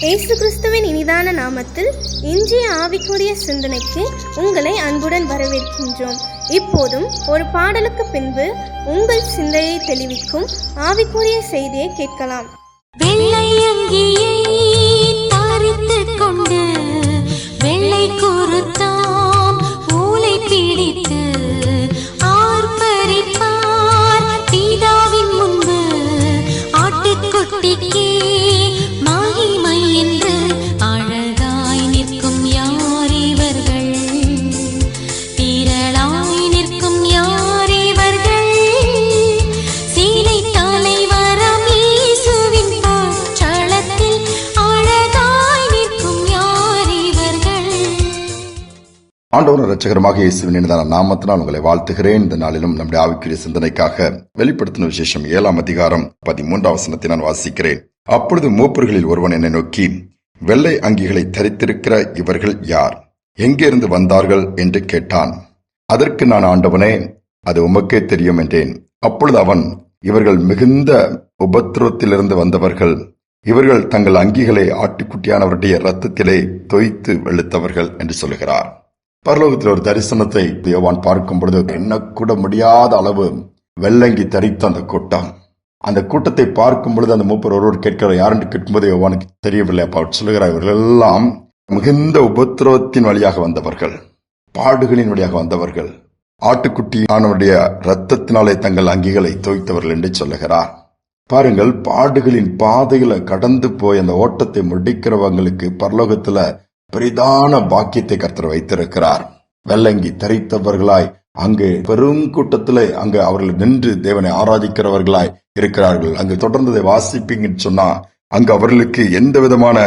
இயேசு கிறிஸ்துவின் இனிதான நாமத்தில் இன்றைய ஆவிக்குரிய சிந்தனைக்கு உங்களை அன்புடன் வரவேற்கின்றோம். இப்போதும் ஒரு பாடலுக்கு பின்பு உங்கள் சிந்தையை தெளிவிக்கும் ஆவிக்குரிய செய்தியை கேட்கலாம். வெள்ளை அங்கியை தரித்துக் கொண்டு வெள்ளை குருத்தாம் ஊலை பிடித்து ஆர்ப்பரிப்பார் பிதாவின் முன்பு ஆட்டுக்குட்டிக்கு மகிமை என்று அழகாய் நிற்கும் யார் இவர்கள், திரளாய் நிற்கும் யார் இவர்கள், சீலை தலைவரம் இயேசுவின் போற்றளத்தில் அழகாய் நிற்கும் யார் இவர்கள். ஆண்டவர் இரட்சகரமாக இயேசுவின் இனிதான நாமத்தினால் உங்களை வாழ்த்துகிறேன். இந்த நாளிலும் நம்முடைய ஆவிக்குரிய சிந்தனைக்காக வெளிப்படுத்தின விசேஷம் 7ஆம் அதிகாரம் 13ஆம் வசனத்தை நான் வாசிக்கிறேன். அப்பொழுது மூப்பர்களில் ஒருவன் என்னை நோக்கி, வெள்ளை அங்கிகளை தரித்திருக்கிற இவர்கள் யார், எங்கிருந்து வந்தார்கள் என்று கேட்டான். அதற்கு நான், ஆண்டவனே, அது உமக்கே தெரியும் என்றேன். அப்பொழுது அவன், இவர்கள் மிகுந்த உபத்திரவத்திலிருந்து வந்தவர்கள், இவர்கள் தங்கள் அங்கிகளை ஆட்டுக்குட்டியானவருடைய இரத்தத்திலே தோய்த்து வெளுத்தவர்கள் என்று சொல்லுகிறார். பரலோகத்தில் ஒரு தரிசனத்தை யோவான் பார்க்கும் பொழுது எண்ணக்கூட முடியாத அளவு வெள்ளங்கி தரித்த அந்த கூட்டம், அந்த கூட்டத்தை பார்க்கும் பொழுது அந்த மூப்பர் ஒருவர் கேட்கிறார், யார் என்று கேட்கும்போது யோவானுக்கு தெரியவில்லை. அப்ப அவர் சொல்லுகிறார், இவர்கள் எல்லாம் மிகுந்த உபத்திரவத்தின் வழியாக வந்தவர்கள், பாடுகளின் வழியாக வந்தவர்கள், ஆட்டுக்குட்டியானவருடைய இரத்தத்தினாலே தங்கள் அங்கிகளை தோய்த்தவர்கள் என்று சொல்லுகிறார். பாருங்கள், பாடுகளின் பாதையில கடந்து போய் அந்த ஓட்டத்தை முடிக்கிறவங்களுக்கு பரலோகத்துல பெரிதான பாக்கியத்தை கர்த்தர் வைத்திருக்கிறார். வெள்ளங்கி தரித்தவர்களாய் அங்கு பெரும் கூட்டத்திலே அங்கு அவர்கள் நின்று தேவனை ஆராதிக்கிறவர்களாய் இருக்கிறார்கள். அங்கு தொடர்ந்ததை வாசிப்பீங்கன்னு சொன்னா அங்கு அவர்களுக்கு எந்த விதமான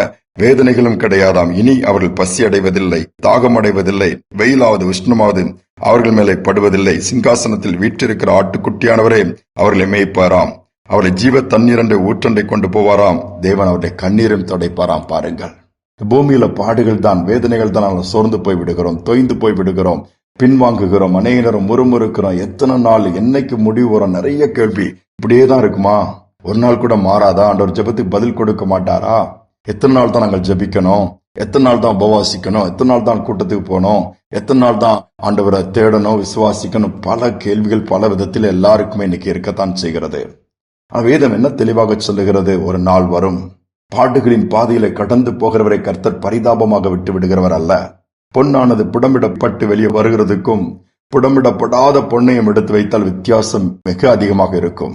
வேதனைகளும் கிடையாதாம். இனி அவர்கள் பசி அடைவதில்லை, தாகம் அடைவதில்லை, வெயிலாவது உஷ்ணமாவது அவர்கள் மேலே படுவதில்லை. சிங்காசனத்தில் வீற்றிருக்கிற ஆட்டுக்குட்டியானவரே அவர்களை மேய்ப்பாராம். அவர்களை ஜீவ தண்ணீர் என்ற ஊற்றண்டை கொண்டு போவாராம். தேவன் அவருடைய கண்ணீரும் துடைப்பாராம். பாருங்கள், பூமியில பாடுகள் தான், வேதனைகள் தான். சோர்ந்து போய் விடுகிறோம், தொய்ந்து போய் விடுகிறோம், பின்வாங்குகிறோம், அநேக நேரம் முறுமுறுக்கிறோம். எத்தனை நாள், என்னைக்கு முடிவு வரும்? நிறைய கேள்வி. இப்படியே தான் இருக்குமா? ஒரு நாள் கூட மாறாதா? ஆண்டவர் ஜெபத்துக்கு பதில் கொடுக்க மாட்டாரா? எத்தனை நாள் தான் நாங்கள் ஜெபிக்கணும்? எத்தனை நாள் தான் உபவாசிக்கணும்? எத்தனை நாள் தான் கூட்டத்துக்கு போகணும்? எத்தனை நாள் தான் ஆண்டவரை தேடணும், விசுவாசிக்கணும்? பல கேள்விகள் பல விதத்தில் எல்லாருக்குமே இன்னைக்கு இருக்கத்தான் செய்கிறது. வேதம் என்ன தெளிவாக சொல்லுகிறது? ஒரு நாள் வரும், பாடுகளின் பாதையில கடந்து போகிறவரை கர்த்தர் பரிதாபமாக விட்டு விடுகிறவர் அல்ல. பொன்னானது புடமிடப்பட்டு வெளியே வருகிறதுக்கும் புடமிடப்படாத பொன்னையும் எடுத்து வைத்தால் வித்தியாசம் மிக அதிகமாக இருக்கும்.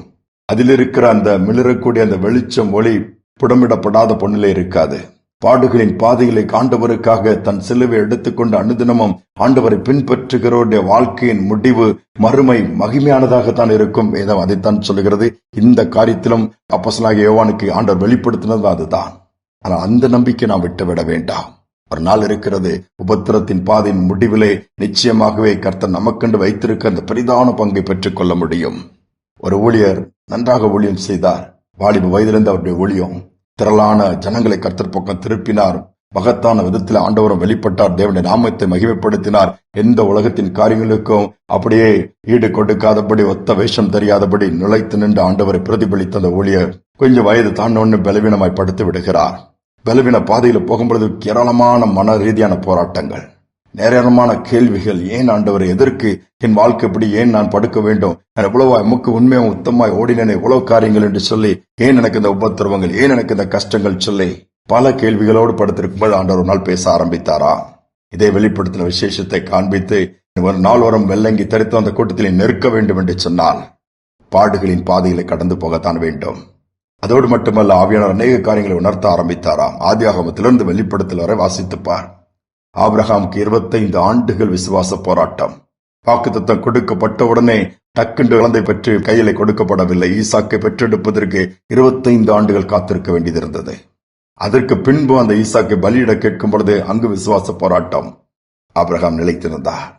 அதில் இருக்கிற அந்த மிளிரக்கூடிய அந்த வெளிச்சம், ஒளி புடமிடப்படாத பொன்னிலே இருக்காது. பாடுகளின் பாதையிலே ஆண்டவருக்காக தன் சிலுவை எடுத்துக்கொண்டு அனுதினமும் ஆண்டவரை பின்பற்றுகிறவருடைய வாழ்க்கையின் முடிவு மறுமை மகிமையானதாகத்தான் இருக்கும். வேதம் அதைத்தான் சொல்லுகிறது. இந்த காரியத்திலும் அப்போஸ்தலனாகிய யோவானுக்கு ஆண்டவர் வெளிப்படுத்தினது அதுதான். ஆனால் அந்த நம்பிக்கை நாம் விட்டுவிட வேண்டாம். ஒரு நாள் இருக்கிறது, உபத்திரத்தின் பாதையின் முடிவிலே நிச்சயமாகவே கர்த்தர் நமக்கென்று வைத்திருக்க அந்த பெரிதான பங்கை பெற்றுக் கொள்ள முடியும். ஒரு ஊழியர் நன்றாக ஊழியம் செய்தார். வாலிப வயதிலிருந்து அவருடைய ஊழியம் திரளான ஜனங்களை கர்த்தர் பக்கம் திருப்பினார். மகத்தான விதத்தில் ஆண்டவரும் வெளிப்பட்டார். தேவனுடைய நாமத்தை மகிமைப்படுத்தினார். எந்த உலகத்தின் காரியங்களுக்கும் அப்படியே ஈடு கொடுக்காதபடி, ஒத்த வேஷம் தெரியாதபடி நுழைத்து நின்று ஆண்டவரை பிரதிபலித்த அந்த ஊழியர் கொஞ்சம் வயது தாண்டோன்னு பலவீனமாய் படுத்து விடுகிறார். பலவீன பாதையில போகும்பொழுது ஏராளமான மன ரீதியான போராட்டங்கள், நேரமான கேள்விகள். ஏன் ஆண்டவரை, எதற்கு என் வாழ்க்கை இப்படி? ஏன் நான் படுக்க வேண்டும்? நான் எவ்வளவா எமக்கு உண்மையும் உத்தமாய் ஓடினேன், எவ்வளவு காரியங்கள் என்று சொல்லி, ஏன் எனக்கு இந்த உபத்திரவங்கள், ஏன் எனக்கு இந்த கஷ்டங்கள் சொல்லி பல கேள்விகளோடு படுத்திருக்கும்போது ஆண்டவர் ஒரு நாள் பேச ஆரம்பித்தாரா? இதே வெளிப்படுத்தின விசேஷத்தை காண்பித்து, ஒரு நாள் வரும் வெள்ளங்கி தரித்து அந்த கூட்டத்தில் நெருக்க வேண்டும் என்று சொன்னால் பாடுகளின் பாதைகளை கடந்து போகத்தான் வேண்டும். அதோடு மட்டுமல்ல, ஆவியானவர் அநேக காரியங்களை உணர்த்த ஆரம்பித்தாராம். ஆதியாகமத்திலிருந்து வெளிப்படுத்தல் வரை வாசித்துப்பார். ஆபிரகாமுக்கு 25 ஆண்டுகள் விசுவாச போராட்டம். வாக்குத்தத்தம் கொடுக்கப்பட்ட உடனே டக்குண்டு குழந்தை பெற்று கையில கொடுக்கப்படவில்லை. ஈசாக்கை பெற்றெடுப்பதற்கு 25 ஆண்டுகள் காத்திருக்க வேண்டியிருந்தது. அதற்கு பின்பு அந்த ஈசாக்கை பலியிட கேட்கும் பொழுது அங்கு விசுவாச போராட்டம். ஆபிரகாம் நிலைத்திருந்தார்.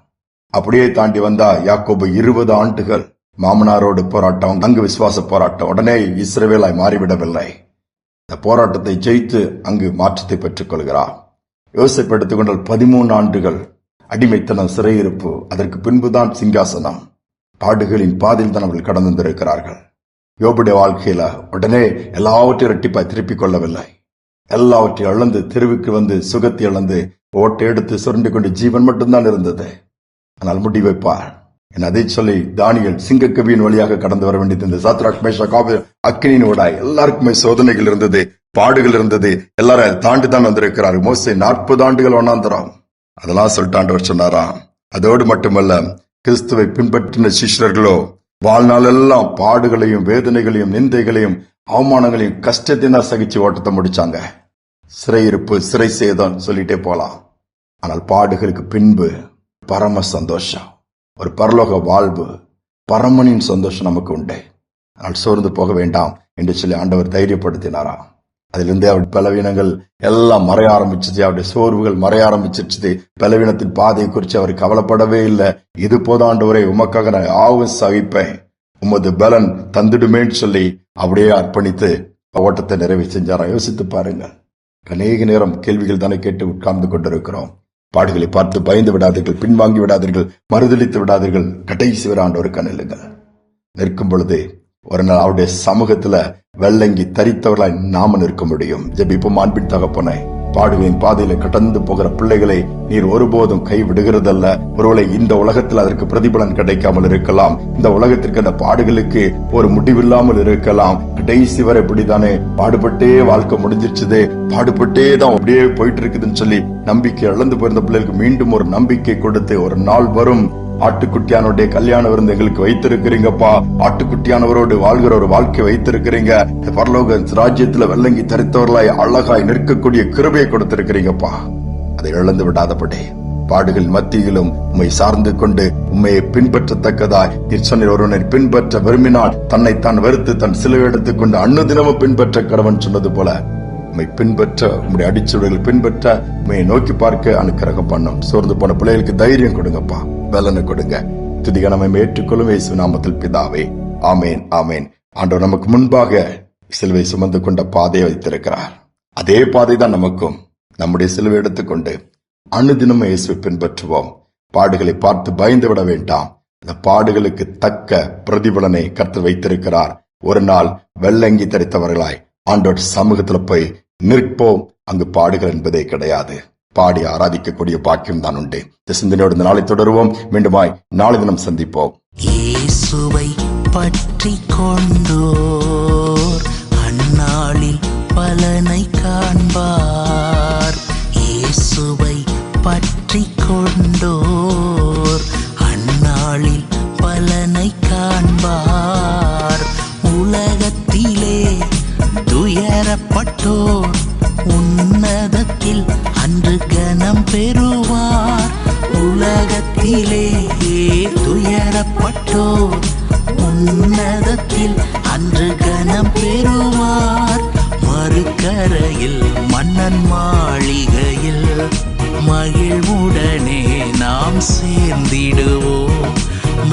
அப்படியே தாண்டி வந்தா யாக்கோபு 20 ஆண்டுகள் மாமனாரோடு போராட்டம், அங்கு விசுவாச போராட்டம். உடனே இஸ்ரவேலாய் மாறிவிடவில்லை. இந்த போராட்டத்தை ஜெயித்து அங்கு மாற்றத்தை பெற்றுக் கொள்கிறார். யோசேப்பு எடுத்துக்கொண்டால் 13 ஆண்டுகள் அடிமைத்தனம், சிறையிருப்பு. அதற்கு பின்புதான் சிங்காசனம். பாடுகளின் பாதையில் தான் அவர்கள் கடந்து வந்திருக்கிறார்கள். யோபுடைய வாழ்க்கையில உடனே எல்லாவற்றையும் இரட்டிப்பாய் திருப்பிக் கொள்ளவில்லை. எல்லாவற்றையும் இழந்து தெருவுக்கு வந்து சுகத்தை இழந்து ஓட்டை எடுத்து சுரண்டி கொண்டு ஜீவன் மட்டும்தான் இருந்தது. ஆனால் முடி வைப்பார். என் அதை சொல்லி தானியேல் சிங்கக்கவியின் வழியாக கடந்து வர வேண்டியது. இந்த சாத்ராக் மேஷாக் ஆபேத்நேகோ அக்கினியின் ஊடாய் எல்லாருக்குமே சோதனைகள் இருந்தது, பாடுகள் இருந்தது. எல்லாரும் தாண்டி தான் வந்திருக்கிறார். மோசே 40 ஆண்டுகள் வண்ணாந்தரம். அதெல்லாம் சொல்லிட்டு ஆண்டவர் சொன்னாராம். அதோடு மட்டுமல்ல, கிறிஸ்துவை பின்பற்றின சிஷ்யர்களோ வாழ்நாள் எல்லாம் பாடுகளையும் வேதனைகளையும் நிந்தைகளையும் அவமானங்களையும் கஷ்டத்தினா சகிச்சு ஓட்டத்தை முடிச்சாங்க. சிறையிருப்பு, சிறை சேதம் சொல்லிட்டே போலாம். ஆனால் பாடுகளுக்கு பின்பு பரம சந்தோஷம், ஒரு பரலோக வாழ்வு, பரமனின் சந்தோஷம் நமக்கு உண்டு. ஆனால் சோர்ந்து போக வேண்டாம் என்று சொல்லி ஆண்டவர் தைரியப்படுத்தினாராம். அதிலிருந்து அவருடைய பலவீனங்கள் எல்லாம் மறைய ஆரம்பிச்சிச்சு, அவருடைய சோர்வுகள் மறைய ஆரம்பிச்சிருச்சு. பலவீனத்தின் பாதையை குறித்து அவர் கவலைப்படவே இல்லை. இது போதும் ஆண்டவரே, உமக்காக நான் யாவும் சகிப்பேன், உமது பலன் தந்துடுமேன்னு சொல்லி அப்படியே அர்ப்பணித்து ஓட்டத்தை நிறைவு செஞ்சாராம். யோசித்து பாருங்க. அநேக நேரம் கேள்விகள் தானே கேட்டு உட்கார்ந்து கொண்டிருக்கிறோம். பாடுகளை பார்த்து பயந்து விடாதீர்கள், பின்வாங்கி விடாதீர்கள், மறுதளித்து விடாதீர்கள். கடைசி வரை ஆண்டவருக்கு நில்லுங்கள். நிற்கும் பொழுது ஒரு நாள் அவருடைய சமூகத்துல வெள்ளங்கி தரித்தவர்களாய் நாம நிற்க முடியும். ஜெபிப்போம். அன்பின் தகப்பனே, பாடுகளின் பாதையில கடந்து போகிற பிள்ளைகளை நீர் ஒருபோதும் கைவிடுகிறதல்ல. ஒருவேளை இந்த உலகத்தில் அதற்கு பிரதிபலன் கிடைக்காமல் இருக்கலாம், இந்த உலகத்திற்கு அந்த பாடுகளுக்கு ஒரு முடிவில்லாமல் இருக்கலாம். கடைசி வரை இப்படித்தானே பாடுபட்டே வாழ்க்கை முடிஞ்சிருச்சுதே, பாடுபட்டே தான் அப்படியே போயிட்டு இருக்குதுன்னு சொல்லி நம்பிக்கை இழந்து போயிருந்த பிள்ளைகளுக்கு மீண்டும் ஒரு நம்பிக்கை கொடுத்து, ஒரு நாள் வரும், ஆட்டுக்குட்டியானுடைய கல்யாண விருந்து எங்களுக்கு வைத்திருக்கிறீங்கப்பா, ஆட்டுக்குட்டியானவரோடு வாழ்கிற ஒரு வாழ்க்கை வைத்திருக்கிறீங்க, பரலோக ராஜ்யத்துல வெள்ளங்கி தரித்தவர்களாய் அழகாய் நிற்கக்கூடிய கிருபையை கொடுத்திருக்கிறீங்கப்பா. அதை இழந்து விடாதபடி பாடுகள் மத்தியிலும் உம்மை சார்ந்து கொண்டு உம்மையை பின்பற்றத்தக்கதாய் நீர் சொன்னீர், ஒருவனை பின்பற்ற விரும்பினால் தன்னைத்தான் வெறுத்து தன் சிலுவை எடுத்துக் கொண்டு அன்னுதினமும் பின்பற்ற கடவன் சொன்னது போல உம்மை பின்பற்ற, உம்முடைய அடிச்சுவடுகள் பின்பற்ற, உம்மையை நோக்கி பார்க்க அனுக்கிரகம் பண்ணும். சோர்ந்து போன பிள்ளைகளுக்கு தைரியம் கொடுங்கப்பா, பலனை கொடுங்க. துதிகனமை ஏற்றுக்கொள்ளும் இயேசு நாமத்தில் பிதாவே, ஆமேன், ஆமேன். ஆண்டவர் நமக்கு முன்பாக சிலுவை சுமந்து கொண்ட பாதையை வைத்திருக்கிறார். அதே பாதை தான் நமக்கும். நம்முடைய சிலுவை எடுத்துக்கொண்டு அனுதினமும் இயேசுவை பின்பற்றுவோம். பாடுகளை பார்த்து பயந்து விட வேண்டாம். அந்த பாடுகளுக்கு தக்க பிரதிபலனை கர்த்தர் வைத்திருக்கிறார். ஒரு நாள் வெள்ளங்கி தரித்தவர்களாய் ஆண்டவர் சமூகத்துல போய் நிற்போம். அங்கு பாடுகள் என்பதே கிடையாது. பாடி ஆராதிக்கக்கூடிய பாக்கியம் தான் உண்டு. இந்த சிந்தனையோடு இந்த நாளை தொடருவோம். மீண்டுமாய் நாளை தினம் சந்திப்போம். இயேசுவை பற்றி கொண்டோர் அந்நாளில் பலனை காண்பார். இயேசுவை பற்றி கொண்டோர் அந்நாளில் பலனை காண்பார். உலகத்திலே துயரப்பட்டோர் உன்னதத்தில் அன்று கனம் பெறுவார். உலகத்திலே துயரப்பட்டோர் உன்னதத்தில் அன்று கனம் பெறுவார். மறுக்கரையில் மன்னன் மாளிகையில் மகிழ்வுடனே நாம் சேர்ந்திடுவோம்.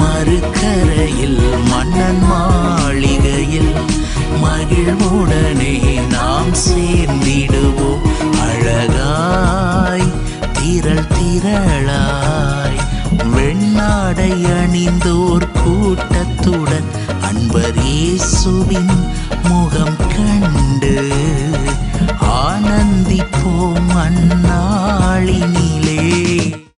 மறுக்கரையில் மன்னன் மாளிகையில் மகிழ்வுடனே நாம் சேர்ந்திடுவோம். அழகாய் திரள் திரளாய் வெண்ணாடை அணிந்தோர் கூட்டத்துடன் அன்பர் இயேசுவின் முகம் கண்டு ஆனந்திப்போம் அந்நாளினில்.